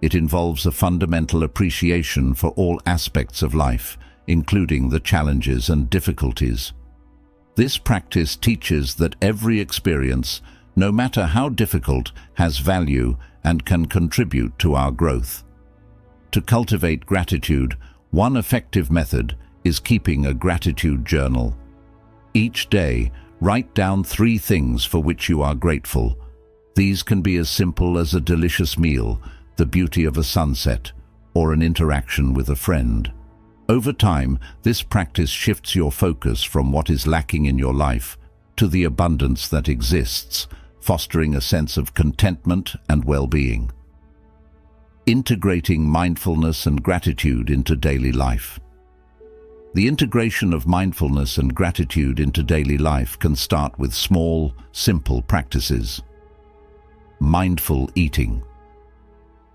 It involves a fundamental appreciation for all aspects of life, including the challenges and difficulties. This practice teaches that every experience, no matter how difficult, has value and can contribute to our growth. To cultivate gratitude, one effective method is keeping a gratitude journal. Each day, write down 3 things for which you are grateful. These can be as simple as a delicious meal, the beauty of a sunset, or an interaction with a friend. Over time, this practice shifts your focus from what is lacking in your life to the abundance that exists, fostering a sense of contentment and well-being. Integrating mindfulness and gratitude into daily life. The integration of mindfulness and gratitude into daily life can start with small, simple practices. Mindful eating.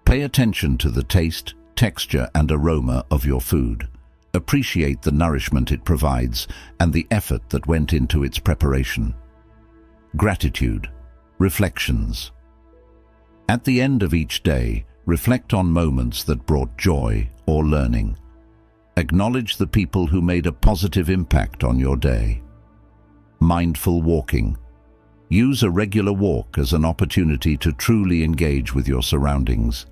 Pay attention to the taste, texture, and aroma of your food. Appreciate the nourishment it provides and the effort that went into its preparation. Gratitude. Reflections. At the end of each day, reflect on moments that brought joy or learning. Acknowledge the people who made a positive impact on your day. Mindful walking. Use a regular walk as an opportunity to truly engage with your surroundings.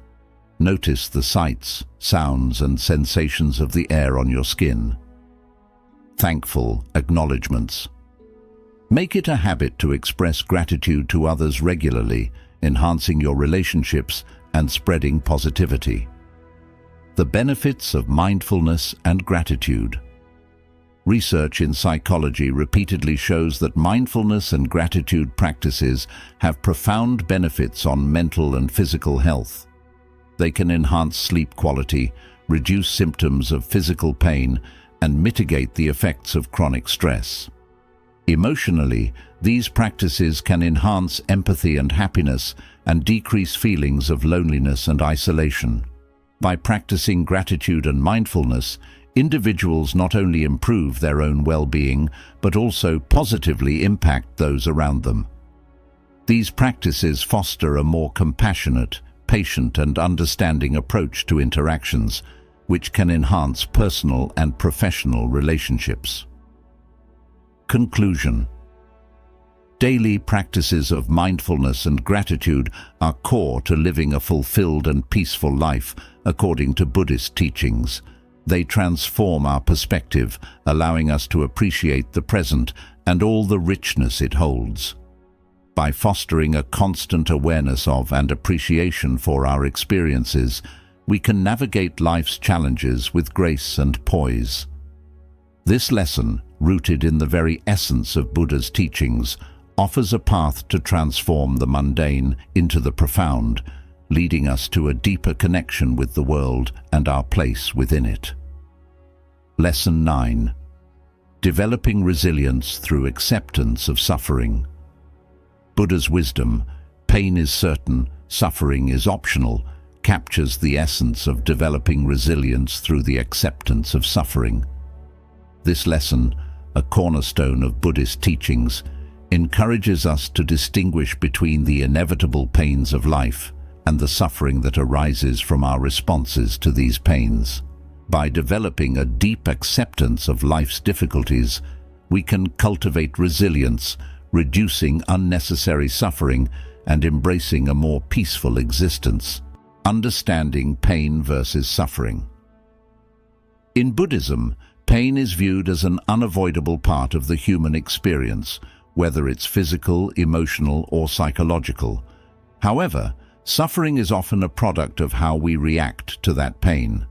Notice the sights, sounds, and sensations of the air on your skin. Thankful acknowledgements. Make it a habit to express gratitude to others regularly, enhancing your relationships and spreading positivity. The benefits of mindfulness and gratitude. Research in psychology repeatedly shows that mindfulness and gratitude practices have profound benefits on mental and physical health. They can enhance sleep quality, reduce symptoms of physical pain, and mitigate the effects of chronic stress. Emotionally, these practices can enhance empathy and happiness and decrease feelings of loneliness and isolation. By practicing gratitude and mindfulness, individuals not only improve their own well-being, but also positively impact those around them. These practices foster a more compassionate, patient, and understanding approach to interactions, which can enhance personal and professional relationships. Conclusion. Daily practices of mindfulness and gratitude are core to living a fulfilled and peaceful life, according to Buddhist teachings. They transform our perspective, allowing us to appreciate the present and all the richness it holds. By fostering a constant awareness of and appreciation for our experiences, we can navigate life's challenges with grace and poise. This lesson, rooted in the very essence of Buddha's teachings, offers a path to transform the mundane into the profound, leading us to a deeper connection with the world and our place within it. Lesson 9. Developing resilience through acceptance of suffering. Buddha's wisdom, pain is certain, suffering is optional, captures the essence of developing resilience through the acceptance of suffering. This lesson, a cornerstone of Buddhist teachings, encourages us to distinguish between the inevitable pains of life and the suffering that arises from our responses to these pains. By developing a deep acceptance of life's difficulties, we can cultivate resilience, reducing unnecessary suffering and embracing a more peaceful existence. Understanding pain versus suffering. In Buddhism, pain is viewed as an unavoidable part of the human experience, whether it's physical, emotional, or psychological. However, suffering is often a product of how we react to that pain.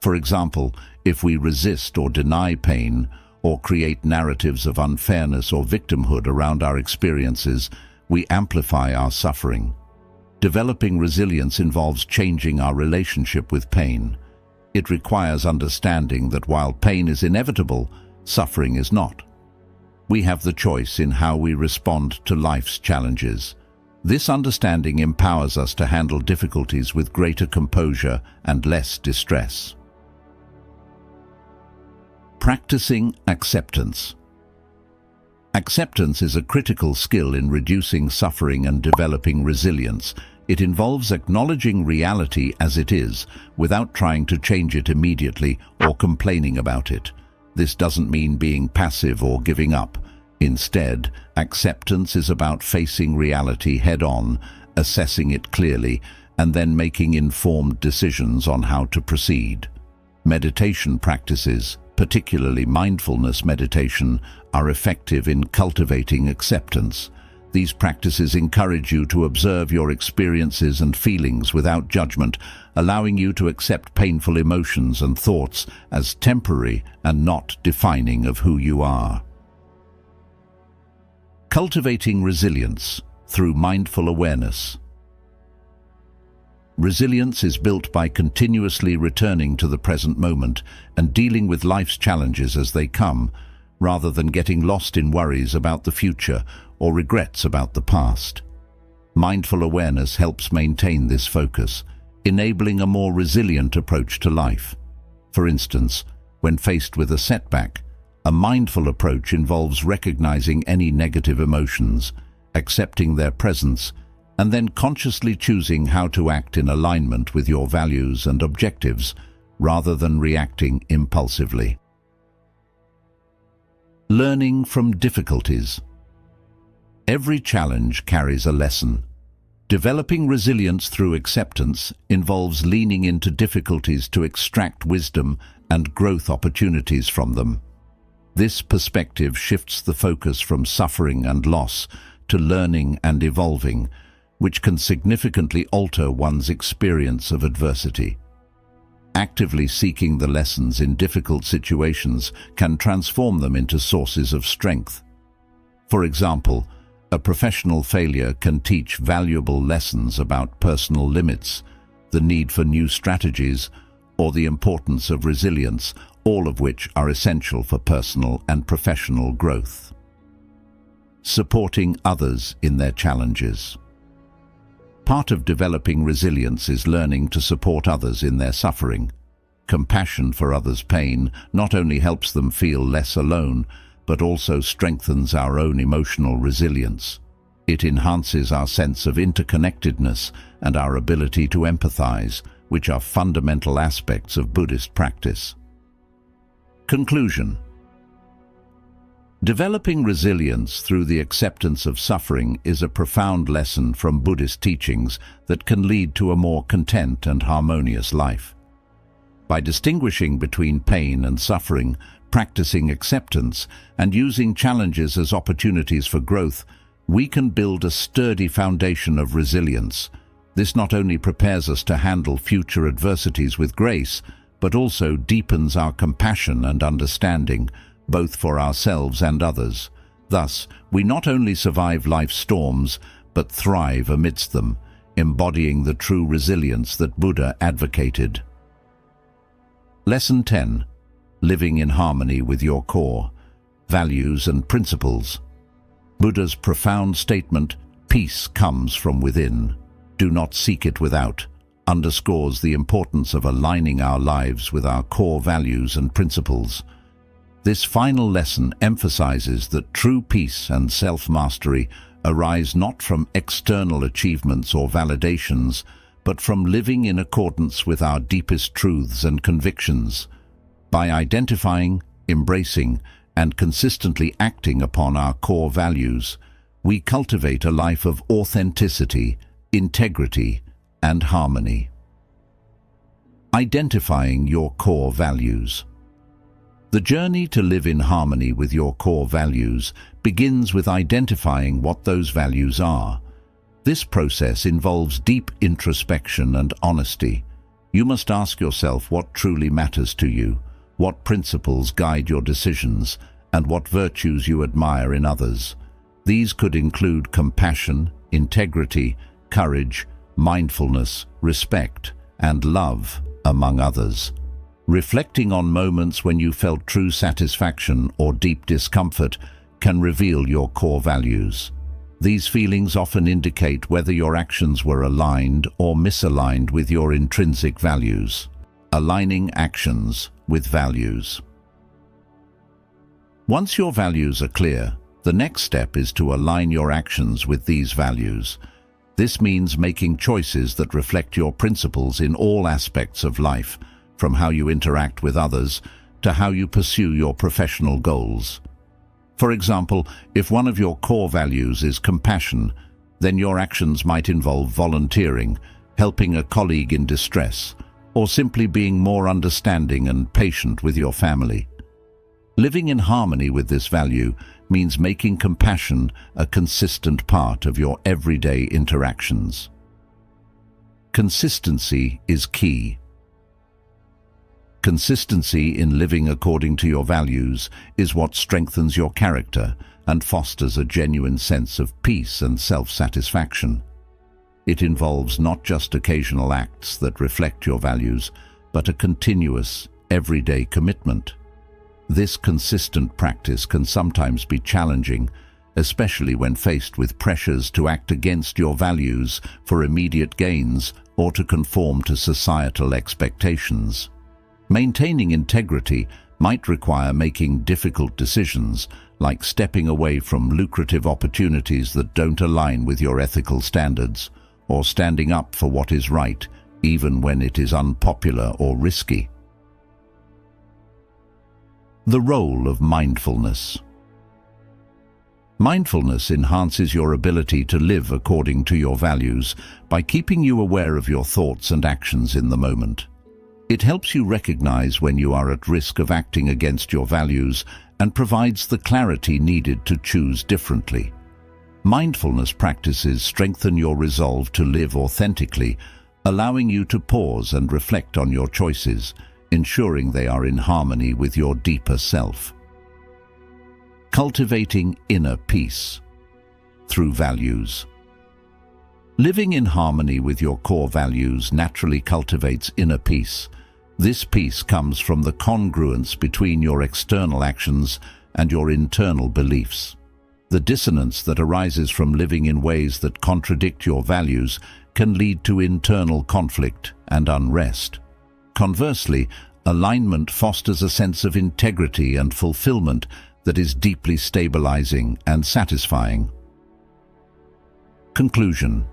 For example, if we resist or deny pain, or create narratives of unfairness or victimhood around our experiences, we amplify our suffering. Developing resilience involves changing our relationship with pain. It requires understanding that while pain is inevitable, suffering is not. We have the choice in how we respond to life's challenges. This understanding empowers us to handle difficulties with greater composure and less distress. Practicing acceptance. Acceptance is a critical skill in reducing suffering and developing resilience. It involves acknowledging reality as it is, without trying to change it immediately or complaining about it. This doesn't mean being passive or giving up. Instead, acceptance is about facing reality head-on, assessing it clearly, and then making informed decisions on how to proceed. Meditation practices, particularly mindfulness meditation, are effective in cultivating acceptance. These practices encourage you to observe your experiences and feelings without judgment, allowing you to accept painful emotions and thoughts as temporary and not defining of who you are. Cultivating resilience through mindful awareness. Resilience is built by continuously returning to the present moment and dealing with life's challenges as they come, rather than getting lost in worries about the future or regrets about the past. Mindful awareness helps maintain this focus, enabling a more resilient approach to life. For instance, when faced with a setback, a mindful approach involves recognizing any negative emotions, accepting their presence, and then consciously choosing how to act in alignment with your values and objectives, rather than reacting impulsively. Learning from difficulties. Every challenge carries a lesson. Developing resilience through acceptance involves leaning into difficulties to extract wisdom and growth opportunities from them. This perspective shifts the focus from suffering and loss to learning and evolving, which can significantly alter one's experience of adversity. Actively seeking the lessons in difficult situations can transform them into sources of strength. For example, a professional failure can teach valuable lessons about personal limits, the need for new strategies, or the importance of resilience, all of which are essential for personal and professional growth. Supporting others in their challenges. Part of developing resilience is learning to support others in their suffering. Compassion for others' pain not only helps them feel less alone, but also strengthens our own emotional resilience. It enhances our sense of interconnectedness and our ability to empathize, which are fundamental aspects of Buddhist practice. Conclusion. Developing resilience through the acceptance of suffering is a profound lesson from Buddhist teachings that can lead to a more content and harmonious life. By distinguishing between pain and suffering, practicing acceptance, and using challenges as opportunities for growth, we can build a sturdy foundation of resilience. This not only prepares us to handle future adversities with grace, but also deepens our compassion and understanding, both for ourselves and others. Thus, we not only survive life's storms, but thrive amidst them, embodying the true resilience that Buddha advocated. Lesson 10. Living in harmony with your core, values and principles. Buddha's profound statement, "Peace comes from within, do not seek it without," underscores the importance of aligning our lives with our core values and principles. This final lesson emphasizes that true peace and self-mastery arise not from external achievements or validations, but from living in accordance with our deepest truths and convictions. By identifying, embracing, and consistently acting upon our core values, we cultivate a life of authenticity, integrity, and harmony. Identifying your core values. The journey to live in harmony with your core values begins with identifying what those values are. This process involves deep introspection and honesty. You must ask yourself what truly matters to you, what principles guide your decisions, and what virtues you admire in others. These could include compassion, integrity, courage, mindfulness, respect, and love, among others. Reflecting on moments when you felt true satisfaction or deep discomfort can reveal your core values. These feelings often indicate whether your actions were aligned or misaligned with your intrinsic values. Aligning actions with values. Once your values are clear, the next step is to align your actions with these values. This means making choices that reflect your principles in all aspects of life, from how you interact with others to how you pursue your professional goals. For example, if one of your core values is compassion, then your actions might involve volunteering, helping a colleague in distress, or simply being more understanding and patient with your family. Living in harmony with this value means making compassion a consistent part of your everyday interactions. Consistency is key. Consistency in living according to your values is what strengthens your character and fosters a genuine sense of peace and self-satisfaction. It involves not just occasional acts that reflect your values, but a continuous, everyday commitment. This consistent practice can sometimes be challenging, especially when faced with pressures to act against your values for immediate gains or to conform to societal expectations. Maintaining integrity might require making difficult decisions, like stepping away from lucrative opportunities that don't align with your ethical standards, or standing up for what is right, even when it is unpopular or risky. The role of mindfulness. Mindfulness enhances your ability to live according to your values by keeping you aware of your thoughts and actions in the moment. It helps you recognize when you are at risk of acting against your values and provides the clarity needed to choose differently. Mindfulness practices strengthen your resolve to live authentically, allowing you to pause and reflect on your choices, ensuring they are in harmony with your deeper self. Cultivating inner peace through values. Living in harmony with your core values naturally cultivates inner peace. This peace comes from the congruence between your external actions and your internal beliefs. The dissonance that arises from living in ways that contradict your values can lead to internal conflict and unrest. Conversely, alignment fosters a sense of integrity and fulfillment that is deeply stabilizing and satisfying. Conclusion.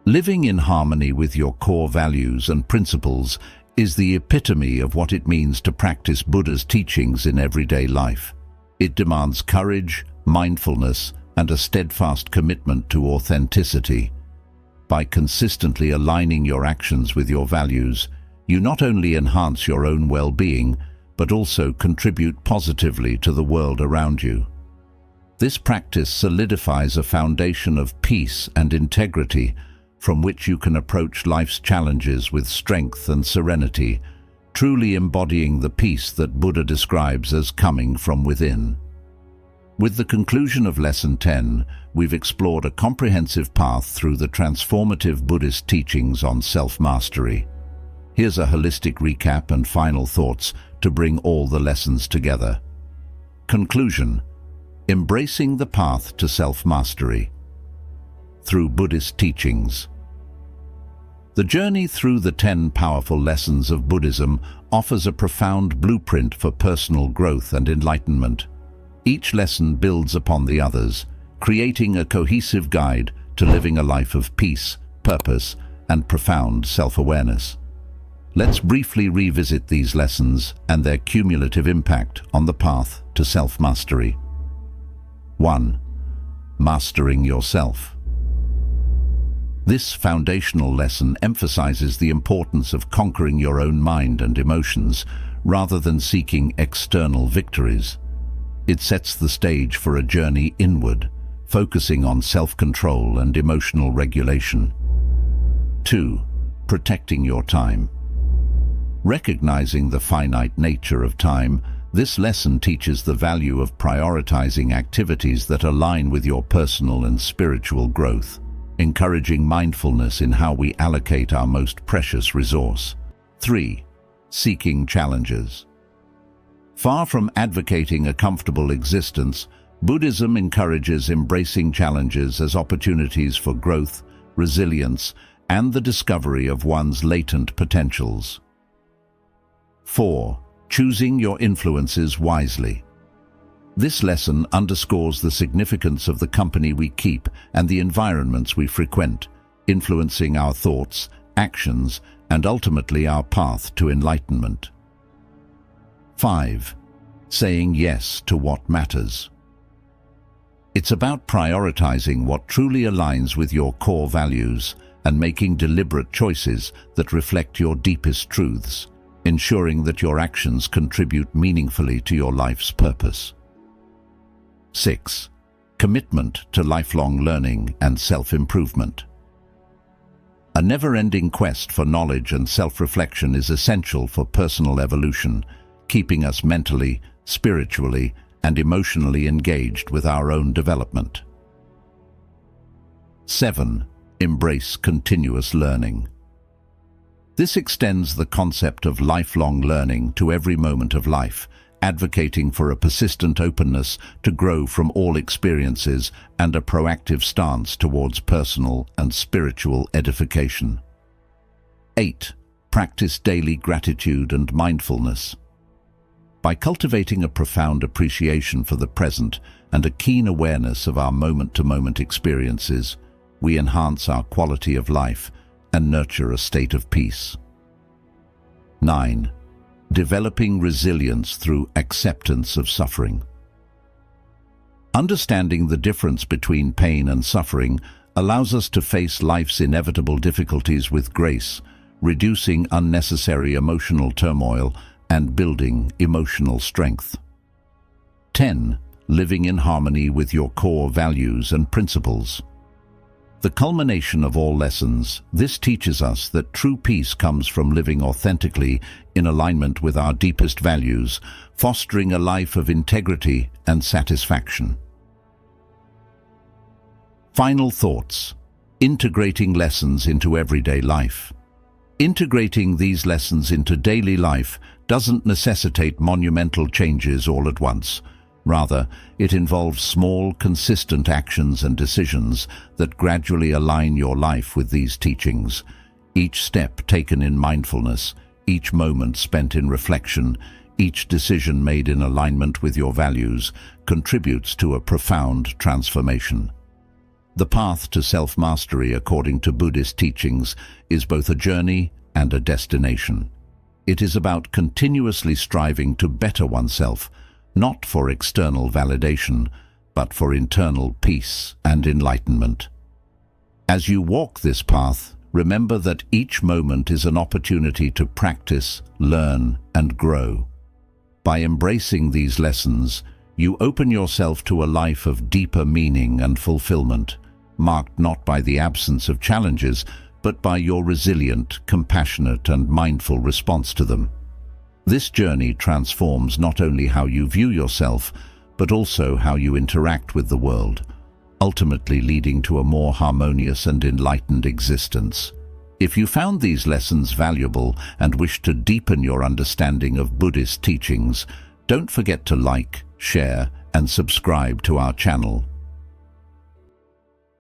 Living in harmony with your core values and principles is the epitome of what it means to practice Buddha's teachings in everyday life. It demands courage, mindfulness, and a steadfast commitment to authenticity. By consistently aligning your actions with your values, you not only enhance your own well-being, but also contribute positively to the world around you. This practice solidifies a foundation of peace and integrity from which you can approach life's challenges with strength and serenity, truly embodying the peace that Buddha describes as coming from within. With the conclusion of Lesson 10, we've explored a comprehensive path through the transformative Buddhist teachings on self-mastery. Here's a holistic recap and final thoughts to bring all the lessons together. Conclusion. Embracing the path to self-mastery through Buddhist teachings. The journey through the 10 powerful lessons of Buddhism offers a profound blueprint for personal growth and enlightenment. Each lesson builds upon the others, creating a cohesive guide to living a life of peace, purpose, and profound self-awareness. Let's briefly revisit these lessons and their cumulative impact on the path to self-mastery. 1. Mastering yourself. This foundational lesson emphasizes the importance of conquering your own mind and emotions rather than seeking external victories. It sets the stage for a journey inward, focusing on self-control and emotional regulation. 2. Protecting your time. Recognizing the finite nature of time, this lesson teaches the value of prioritizing activities that align with your personal and spiritual growth, encouraging mindfulness in how we allocate our most precious resource. 3. Seeking challenges. Far from advocating a comfortable existence, Buddhism encourages embracing challenges as opportunities for growth, resilience, and the discovery of one's latent potentials. 4. Choosing your influences wisely. This lesson underscores the significance of the company we keep and the environments we frequent, influencing our thoughts, actions, and ultimately our path to enlightenment. 5. Saying yes to what matters. It's about prioritizing what truly aligns with your core values and making deliberate choices that reflect your deepest truths, ensuring that your actions contribute meaningfully to your life's purpose. 6. Commitment to lifelong learning and self-improvement. A never-ending quest for knowledge and self-reflection is essential for personal evolution, keeping us mentally, spiritually, and emotionally engaged with our own development. 7. Embrace continuous learning. This extends the concept of lifelong learning to every moment of life, advocating for a persistent openness to grow from all experiences and a proactive stance towards personal and spiritual edification. 8. Practice daily gratitude and mindfulness. By cultivating a profound appreciation for the present and a keen awareness of our moment-to-moment experiences, we enhance our quality of life and nurture a state of peace. 9. Developing resilience through acceptance of suffering. Understanding the difference between pain and suffering allows us to face life's inevitable difficulties with grace, reducing unnecessary emotional turmoil and building emotional strength. 10. Living in harmony with your core values and principles. The culmination of all lessons, this teaches us that true peace comes from living authentically in alignment with our deepest values, fostering a life of integrity and satisfaction. Final thoughts. Integrating lessons into everyday life. Integrating these lessons into daily life doesn't necessitate monumental changes all at once. Rather, it involves small, consistent actions and decisions that gradually align your life with these teachings. Each step taken in mindfulness, each moment spent in reflection, each decision made in alignment with your values contributes to a profound transformation. The path to self-mastery, according to Buddhist teachings, is both a journey and a destination. It is about continuously striving to better oneself, not for external validation, but for internal peace and enlightenment. As you walk this path, remember that each moment is an opportunity to practice, learn, and grow. By embracing these lessons, you open yourself to a life of deeper meaning and fulfillment, marked not by the absence of challenges, but by your resilient, compassionate, and mindful response to them. This journey transforms not only how you view yourself, but also how you interact with the world, ultimately leading to a more harmonious and enlightened existence. If you found these lessons valuable and wish to deepen your understanding of Buddhist teachings, don't forget to like, share, and subscribe to our channel.